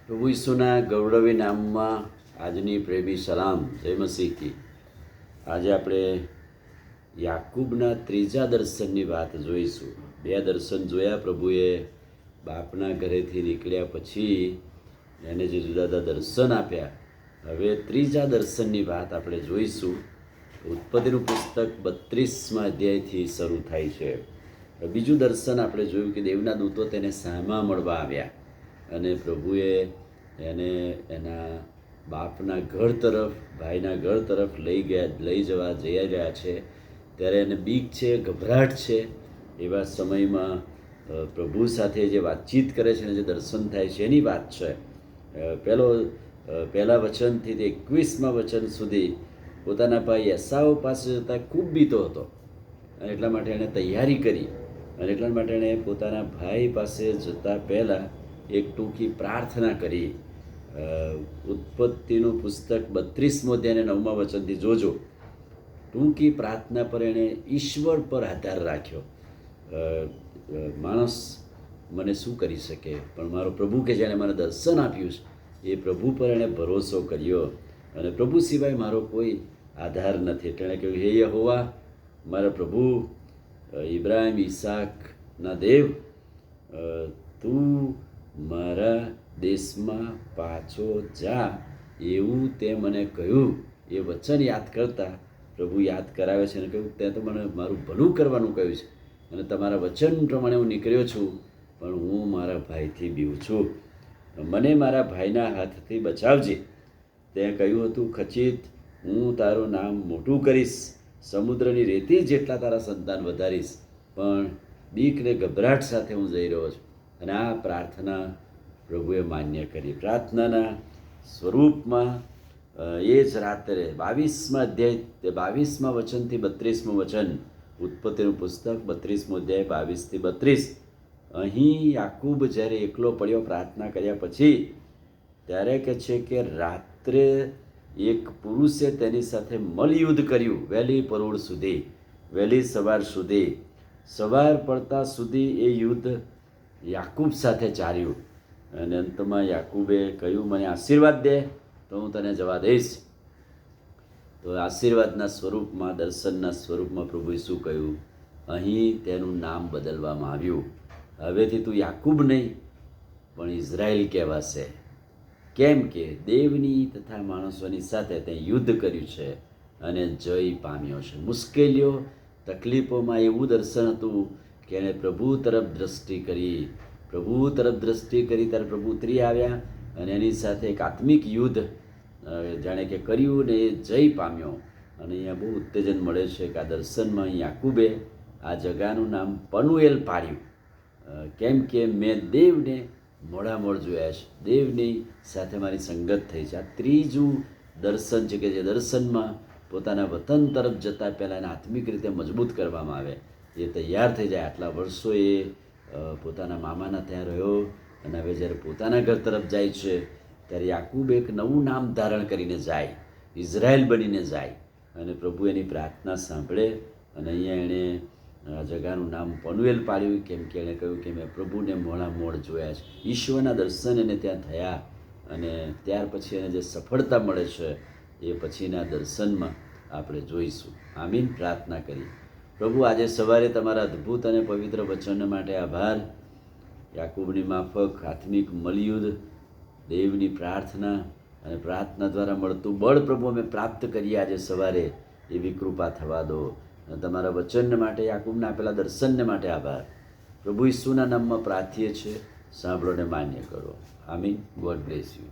પ્રભુ ઈસુના ગૌરવી નામમાં આજની પ્રેમી સલામ. જય મસીહથી. આજે આપણે યાકૂબના ત્રીજા દર્શનની વાત જોઈશું. બે દર્શન જોયા પ્રભુએ બાપના ઘરેથી નીકળ્યા પછી એને જે જુદા જુદા દર્શન આપ્યા. હવે ત્રીજા દર્શનની વાત આપણે જોઈશું. ઉત્પત્તિનું પુસ્તક 32મા અધ્યાયથી શરૂ થાય છે. બીજું દર્શન આપણે જોયું કે દેવના દૂતો તેને સામા મળવા આવ્યા અને પ્રભુએ એને એના બાપના ઘર તરફ, ભાઈના ઘર તરફ લઈ જવા જઈ રહ્યા છે. ત્યારે એને બીક છે, ગભરાટ છે. એવા સમયમાં પ્રભુ સાથે જે વાતચીત કરે છે અને જે દર્શન થાય છે એની વાત છે. પહેલા વચનથી તે 21મા વચન સુધી પોતાના ભાઈ એસાવ પાસે જતાં ખૂબ બીતો હતો અને એટલા માટે એણે તૈયારી કરી અને એટલા માટે એણે પોતાના ભાઈ પાસે જતાં પહેલાં એક ટૂંકી પ્રાર્થના કરી. ઉત્પત્તિનું પુસ્તક 32મો અધ્યાય 9મા વચનથી જોજો. ટૂંકી પ્રાર્થના પર એણે ઈશ્વર પર આધાર રાખ્યો. માણસ મને શું કરી શકે, પણ મારો પ્રભુ કે જેણે મને દર્શન આપ્યું છે એ પ્રભુ પર એણે ભરોસો કર્યો અને પ્રભુ સિવાય મારો કોઈ આધાર નથી. એટલે એણે કહ્યું, હે યહોવા, મારા પ્રભુ, ઇબ્રાહિમ ઈસાકના દેવ, તું મારા દેશમાં પાછો જા એવું તે મને કહ્યું. એ વચન યાદ કરતાં પ્રભુ યાદ કરાવે છે અને કહ્યું, તે તો મને મારું ભલું કરવાનું કહ્યું છે અને તમારા વચન પ્રમાણે હું નીકળ્યો છું, પણ હું મારા ભાઈથી બીવું છું. મને મારા ભાઈના હાથથી બચાવજે. તે કહ્યું હતું, ખચિત હું તારું નામ મોટું કરીશ, સમુદ્રની રેતી જેટલા તારા સંતાન વધારીશ. પણ બીક ને ગભરાટ સાથે હું જઈ રહ્યો છું. અને આ પ્રાર્થના પ્રભુએ માન્ય કરી. પ્રાર્થનાના સ્વરૂપમાં એ જ રાત્રે 22મા અધ્યાય 22મા વચનથી 32મું વચન, ઉત્પત્તિનું પુસ્તક 32મો અધ્યાય 22થી 32. અહીં યાકૂબ જ્યારે એકલો પડ્યો પ્રાર્થના કર્યા પછી, ત્યારે કહે છે કે રાત્રે એક પુરુષે તેની સાથે મલયુદ્ધ કર્યું વહેલી પરોળ સુધી, વહેલી સવાર સુધી. સવાર પડતા સુધી એ યુદ્ધ યાકૂબ સાથે ચાલ્યું અને અંતમાં યાકૂબે કહ્યું, મને આશીર્વાદ દે તો હું તને જવા દઈશ. તો આશીર્વાદના સ્વરૂપમાં, દર્શનના સ્વરૂપમાં પ્રભુએ શું કહ્યું? અહીં તેનું નામ બદલવામાં આવ્યું. હવેથી તું યાકૂબ નહીં પણ ઇઝરાયલ કહેવાશે. કેમ કે દેવની તથા માણસોની સાથે તે યુદ્ધ કર્યું છે અને જય પામ્યો છે. મુશ્કેલીઓ, તકલીફોમાં એવું દર્શન હતું કે એણે પ્રભુ તરફ દ્રષ્ટિ કરી. પ્રભુ તરફ દ્રષ્ટિ કરી ત્યારે પ્રભુ ઉતરી આવ્યા અને એની સાથે એક આત્મિક યુદ્ધ જાણે કે કર્યું ને એ જય પામ્યો. અને અહીંયા બહુ ઉત્તેજન મળે છે કે આ દર્શનમાં યાકૂબે આ જગાનું નામ પનુએલ પાડ્યું. કેમ કે મેં દેવને મોડામોડ જોયા છે, દેવની સાથે મારી સંગત થઈ છે. આ ત્રીજું દર્શન છે કે જે દર્શનમાં પોતાના વતન તરફ જતાં પહેલાં એને આત્મિક રીતે મજબૂત કરવામાં આવે, એ તૈયાર થઈ જાય. આટલા વર્ષો એ પોતાના મામાના ત્યાં રહ્યો અને હવે જ્યારે પોતાના ઘર તરફ જાય છે ત્યારે યાકૂબ એક નવું નામ ધારણ કરીને જાય, ઇઝરાયલ બનીને જાય. અને પ્રભુ એની પ્રાર્થના સાંભળે અને અહીંયા એણે આ જગાનું નામ પનુએલ પાડ્યું. કેમ કે એણે કહ્યું કે મેં પ્રભુને મોડામોડ જોયા છે. ઈશ્વરના દર્શન એને ત્યાં થયા અને ત્યાર પછી એને જે સફળતા મળે છે એ પછીના દર્શનમાં આપણે જોઈશું. આમીન. પ્રાર્થના કરી. પ્રભુ, આજે સવારે તમારા અદ્ભુત અને પવિત્ર વચન માટે આભાર. યાકૂબની માફક આત્મિક મલયુદ્ધ, દેવની પ્રાર્થના અને પ્રાર્થના દ્વારા મળતું બળ પ્રભુ અમે પ્રાપ્ત કરીએ આજે સવારે. એવી કૃપા થવા દો. અને તમારા વચન માટે, યાકૂબના આપેલા દર્શનને માટે આભાર. પ્રભુ ઈસુના નામમાં પ્રાર્થીએ છીએ, સાંભળો ને માન્ય કરો. આમીન. God bless you.